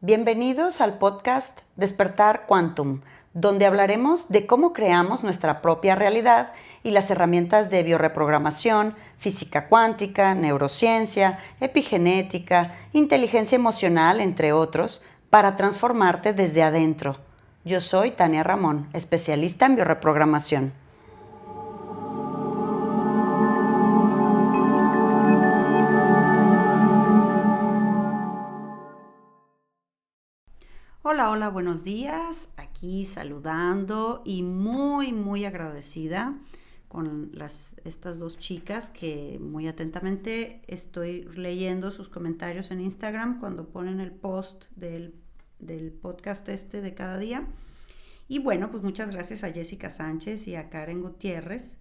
Bienvenidos al podcast Despertar Quantum, donde hablaremos de cómo creamos nuestra propia realidad y las herramientas de bioreprogramación, física cuántica, neurociencia, epigenética, inteligencia emocional, entre otros, para transformarte desde adentro. Yo soy Tania Ramón, especialista en bioreprogramación. Hola, buenos días. Aquí saludando y muy agradecida con estas dos chicas que muy atentamente estoy leyendo sus comentarios en Instagram cuando ponen el post del podcast de cada día. Y bueno, pues muchas gracias a Jessica Sánchez y a Karen Gutiérrez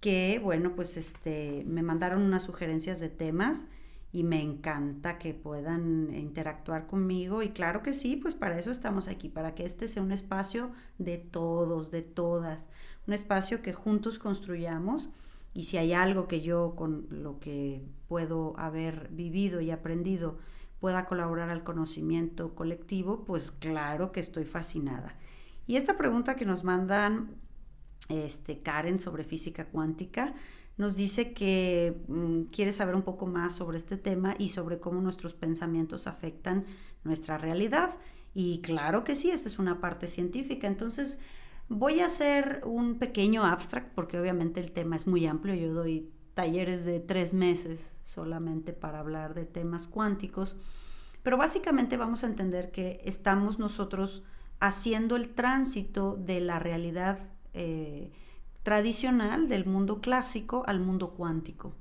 que, bueno, pues me mandaron unas sugerencias de temas y me encanta que puedan interactuar conmigo y claro que sí, pues para eso estamos aquí, para que este sea un espacio de todos, de todas, un espacio que juntos construyamos y si hay algo que yo con lo que puedo haber vivido y aprendido pueda colaborar al conocimiento colectivo, pues claro que estoy fascinada. Y esta pregunta que nos mandan Karen sobre física cuántica nos dice que quiere saber un poco más sobre este tema y sobre cómo nuestros pensamientos afectan nuestra realidad. Y claro que sí, esta es una parte científica. Entonces voy a hacer un pequeño abstract porque obviamente el tema es muy amplio. Yo doy talleres de 3 meses solamente para hablar de temas cuánticos. Pero básicamente vamos a entender que estamos nosotros haciendo el tránsito de la realidad tradicional del mundo clásico al mundo cuántico.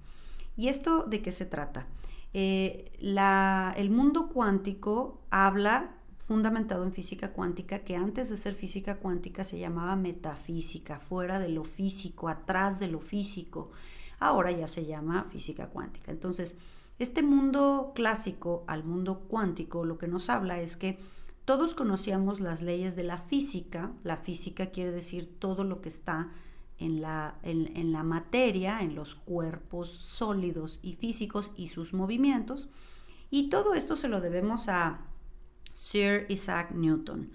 ¿Y esto de qué se trata? El mundo cuántico habla, fundamentado en física cuántica, que antes de ser física cuántica se llamaba metafísica, fuera de lo físico, atrás de lo físico. Ahora ya se llama física cuántica. Entonces, este mundo clásico al mundo cuántico lo que nos habla es que todos conocíamos las leyes de la física. La física quiere decir todo lo que está en la materia, en los cuerpos sólidos y físicos y sus movimientos. Y todo esto se lo debemos a Sir Isaac Newton,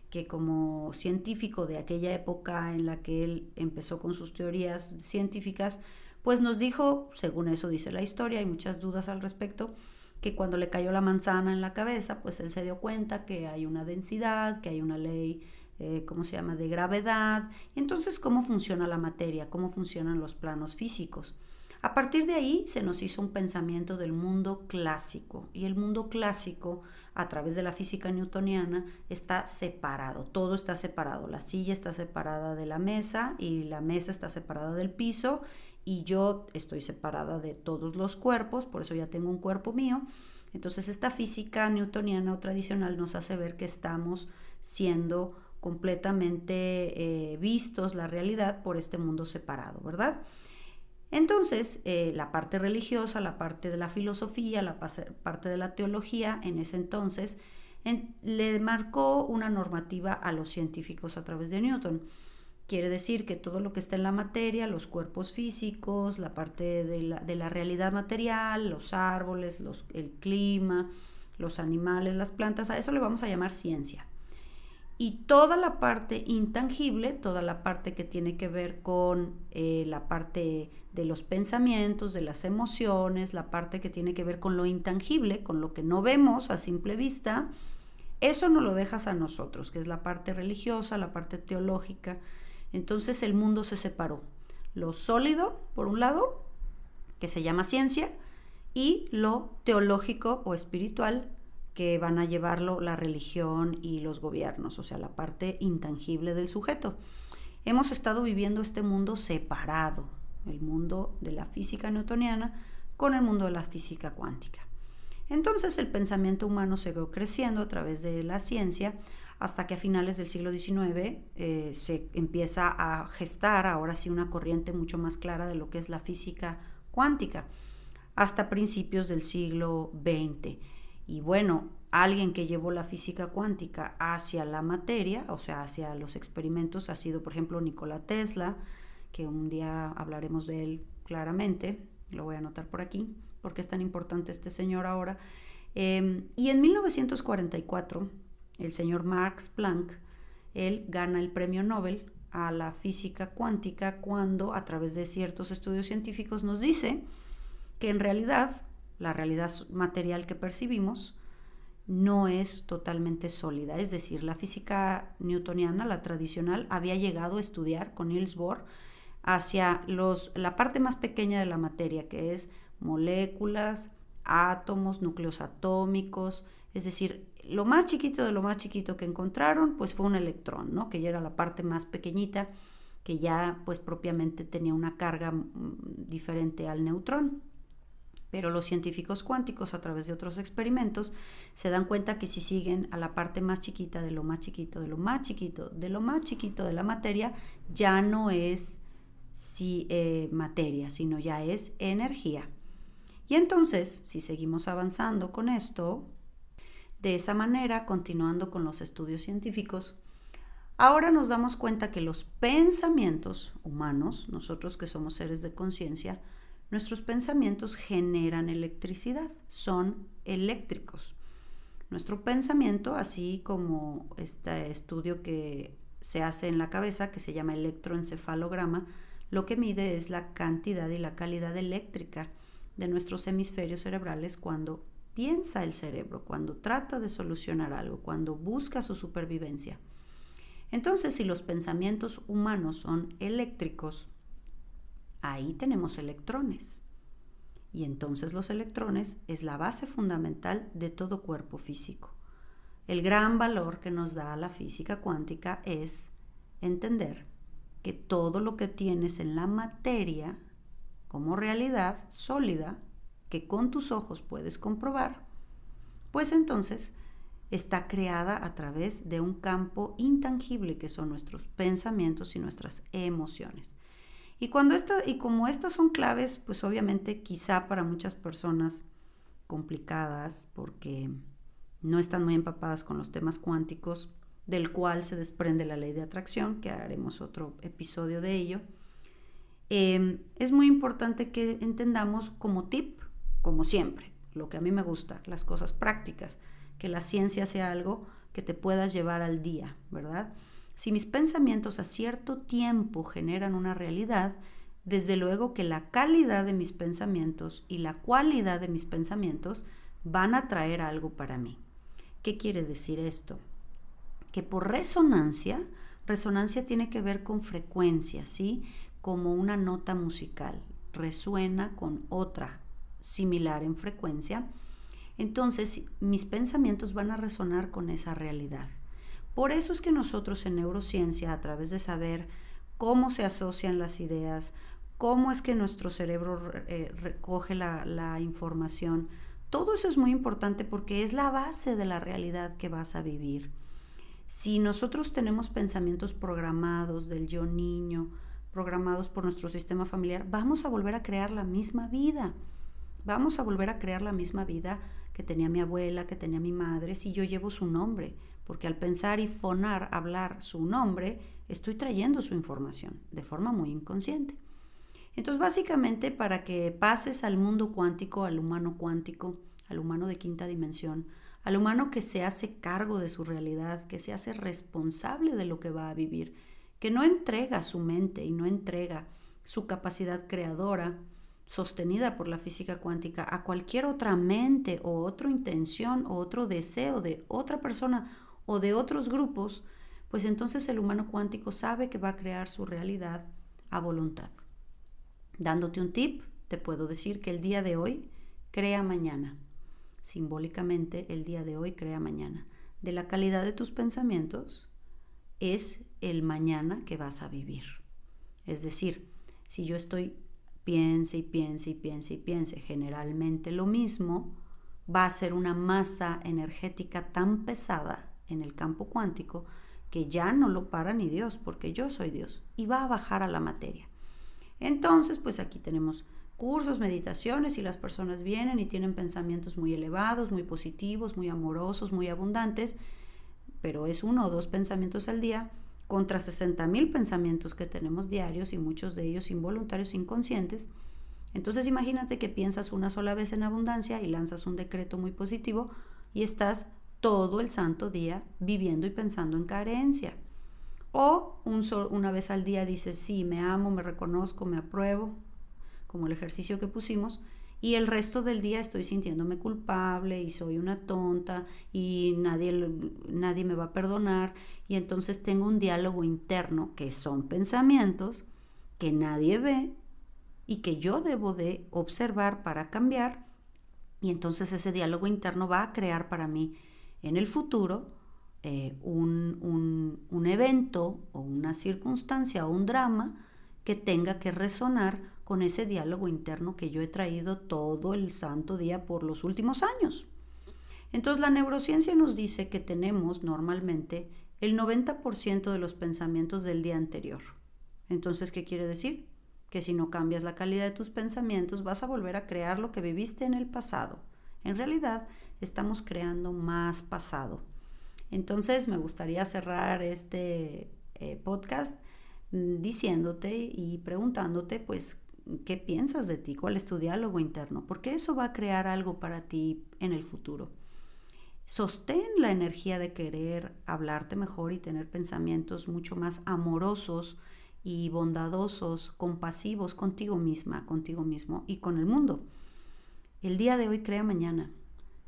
que como científico de aquella época en la que él empezó con sus teorías científicas, pues nos dijo, según eso dice la historia, hay muchas dudas al respecto, que cuando le cayó la manzana en la cabeza, pues él se dio cuenta que hay una densidad, que hay una ley, ¿cómo se llama?, de gravedad. Y entonces, ¿cómo funciona la materia? ¿Cómo funcionan los planos físicos? A partir de ahí se nos hizo un pensamiento del mundo clásico. Y el mundo clásico, a través de la física newtoniana, está separado. Todo está separado. La silla está separada de la mesa y la mesa está separada del piso y yo estoy separada de todos los cuerpos, por eso ya tengo un cuerpo mío. Entonces esta física newtoniana o tradicional nos hace ver que estamos siendo completamente vistos la realidad por este mundo separado, ¿verdad? Entonces, la parte religiosa, la parte de la filosofía, la parte de la teología, en ese entonces, le marcó una normativa a los científicos a través de Newton. Quiere decir que todo lo que está en la materia, los cuerpos físicos, la parte de la realidad material, los árboles, el clima, los animales, las plantas, a eso le vamos a llamar ciencia. Y toda la parte intangible, toda la parte que tiene que ver con la parte de los pensamientos, de las emociones, la parte que tiene que ver con lo intangible, con lo que no vemos a simple vista, eso nos lo dejas a nosotros, que es la parte religiosa, la parte teológica. Entonces el mundo se separó. Lo sólido, por un lado, que se llama ciencia, y lo teológico o espiritual, que van a llevarlo la religión y los gobiernos, o sea, la parte intangible del sujeto. Hemos estado viviendo este mundo separado, el mundo de la física newtoniana con el mundo de la física cuántica. Entonces el pensamiento humano se fue creciendo a través de la ciencia hasta que a finales del siglo XIX se empieza a gestar ahora sí una corriente mucho más clara de lo que es la física cuántica, hasta principios del siglo XX. Y bueno, alguien que llevó la física cuántica hacia la materia, o sea, hacia los experimentos, ha sido, por ejemplo, Nikola Tesla, que un día hablaremos de él claramente, lo voy a anotar por aquí, porque es tan importante este señor ahora. Y en 1944, el señor Max Planck, él gana el premio Nobel a la física cuántica cuando, a través de ciertos estudios científicos, nos dice que en realidad la realidad material que percibimos no es totalmente sólida. Es decir, la física newtoniana, la tradicional, había llegado a estudiar con Niels Bohr hacia la parte más pequeña de la materia, que es moléculas, átomos, núcleos atómicos, es decir, lo más chiquito de lo más chiquito que encontraron, pues fue un electrón, ¿no? Que ya era la parte más pequeñita, que ya pues propiamente tenía una carga diferente al neutrón. Pero los científicos cuánticos, a través de otros experimentos, se dan cuenta que si siguen a la parte más chiquita de lo más chiquito, de lo más chiquito, de lo más chiquito de la materia, ya no es materia, sino ya es energía. Y entonces, si seguimos avanzando con esto, de esa manera, continuando con los estudios científicos, ahora nos damos cuenta que los pensamientos humanos, nosotros que somos seres de conciencia, nuestros pensamientos generan electricidad, son eléctricos. Nuestro pensamiento, así como este estudio que se hace en la cabeza, que se llama electroencefalograma, lo que mide es la cantidad y la calidad eléctrica de nuestros hemisferios cerebrales cuando piensa el cerebro, cuando trata de solucionar algo, cuando busca su supervivencia. Entonces, si los pensamientos humanos son eléctricos, ahí tenemos electrones. Y entonces los electrones es la base fundamental de todo cuerpo físico. El gran valor que nos da la física cuántica es entender que todo lo que tienes en la materia como realidad sólida, que con tus ojos puedes comprobar, pues entonces está creada a través de un campo intangible que son nuestros pensamientos y nuestras emociones. Y como estas son claves, pues obviamente quizá para muchas personas complicadas, porque no están muy empapadas con los temas cuánticos, del cual se desprende la ley de atracción, que haremos otro episodio de ello, es muy importante que entendamos como tip, como siempre, lo que a mí me gusta, las cosas prácticas, que la ciencia sea algo que te puedas llevar al día, ¿verdad? Si mis pensamientos a cierto tiempo generan una realidad, desde luego que la calidad de mis pensamientos y la cualidad de mis pensamientos van a traer algo para mí. ¿Qué quiere decir esto? Que por resonancia tiene que ver con frecuencia, ¿sí? Como una nota musical, resuena con otra similar en frecuencia, entonces mis pensamientos van a resonar con esa realidad. Por eso es que nosotros en neurociencia, a través de saber cómo se asocian las ideas, cómo es que nuestro cerebro recoge la información, todo eso es muy importante porque es la base de la realidad que vas a vivir. Si nosotros tenemos pensamientos programados del yo niño, programados por nuestro sistema familiar, vamos a volver a crear la misma vida. Vamos a volver a crear la misma vida que tenía mi abuela, que tenía mi madre, si yo llevo su nombre, porque al pensar y fonar, hablar su nombre, estoy trayendo su información de forma muy inconsciente. Entonces, básicamente, para que pases al mundo cuántico, al humano de quinta dimensión, al humano que se hace cargo de su realidad, que se hace responsable de lo que va a vivir, que no entrega su mente y no entrega su capacidad creadora, sostenida por la física cuántica, a cualquier otra mente o otra intención o otro deseo de otra persona o de otros grupos, pues entonces el humano cuántico sabe que va a crear su realidad a voluntad. Dándote un tip, te puedo decir que el día de hoy crea mañana. Simbólicamente, el día de hoy crea mañana. De la calidad de tus pensamientos es el mañana que vas a vivir. Es decir, si yo estoy piense y piense y piense y piense generalmente lo mismo, va a ser una masa energética tan pesada en el campo cuántico que ya no lo para ni Dios, porque yo soy Dios, y va a bajar a la materia. Entonces, pues aquí tenemos cursos, meditaciones, y las personas vienen y tienen pensamientos muy elevados, muy positivos, muy amorosos, muy abundantes, pero es 1 o 2 pensamientos al día contra 60,000 pensamientos que tenemos diarios y muchos de ellos involuntarios, inconscientes. Entonces imagínate que piensas una sola vez en abundancia y lanzas un decreto muy positivo y estás todo el santo día viviendo y pensando en carencia. O una vez al día dices, sí, me amo, me reconozco, me apruebo, como el ejercicio que pusimos, y el resto del día estoy sintiéndome culpable y soy una tonta y nadie me va a perdonar, y entonces tengo un diálogo interno que son pensamientos que nadie ve y que yo debo de observar para cambiar, y entonces ese diálogo interno va a crear para mí en el futuro un evento o una circunstancia o un drama que tenga que resonar con ese diálogo interno que yo he traído todo el santo día por los últimos años. Entonces la neurociencia nos dice que tenemos normalmente el 90% de los pensamientos del día anterior. Entonces, ¿qué quiere decir? Que si no cambias la calidad de tus pensamientos vas a volver a crear lo que viviste en el pasado. En realidad estamos creando más pasado. Entonces me gustaría cerrar este podcast diciéndote y preguntándote pues qué piensas de ti, cuál es tu diálogo interno, porque eso va a crear algo para ti en el futuro. Sostén la energía de querer hablarte mejor y tener pensamientos mucho más amorosos y bondadosos, compasivos contigo misma, contigo mismo y con el mundo. El día de hoy crea mañana.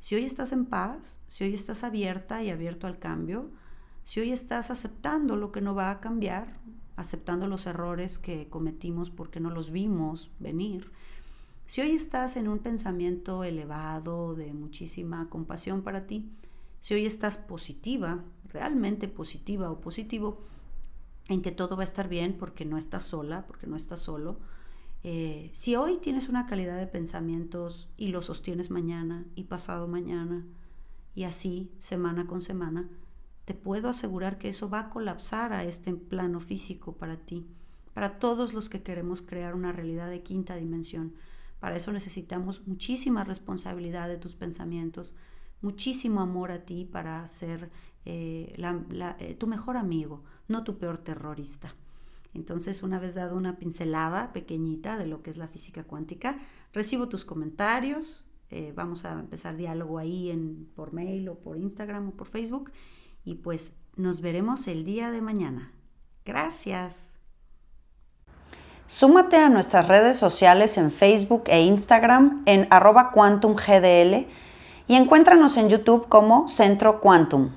Si hoy estás en paz, si hoy estás abierta y abierto al cambio, si hoy estás aceptando lo que no va a cambiar, aceptando los errores que cometimos porque no los vimos venir, si hoy estás en un pensamiento elevado de muchísima compasión para ti, si hoy estás positiva, realmente positiva o positivo, en que todo va a estar bien porque no estás sola, porque no estás solo, si hoy tienes una calidad de pensamientos y lo sostienes mañana y pasado mañana y así semana con semana, te puedo asegurar que eso va a colapsar a este plano físico para ti, para todos los que queremos crear una realidad de quinta dimensión. Para eso necesitamos muchísima responsabilidad de tus pensamientos, muchísimo amor a ti para ser tu mejor amigo, no tu peor terrorista. Entonces, una vez dado una pincelada pequeñita de lo que es la física cuántica, recibo tus comentarios, vamos a empezar diálogo ahí por mail o por Instagram o por Facebook, y pues nos veremos el día de mañana. Gracias. Súmate a nuestras redes sociales en Facebook e Instagram en @QuantumGDL y encuéntranos en YouTube como Centro Quantum.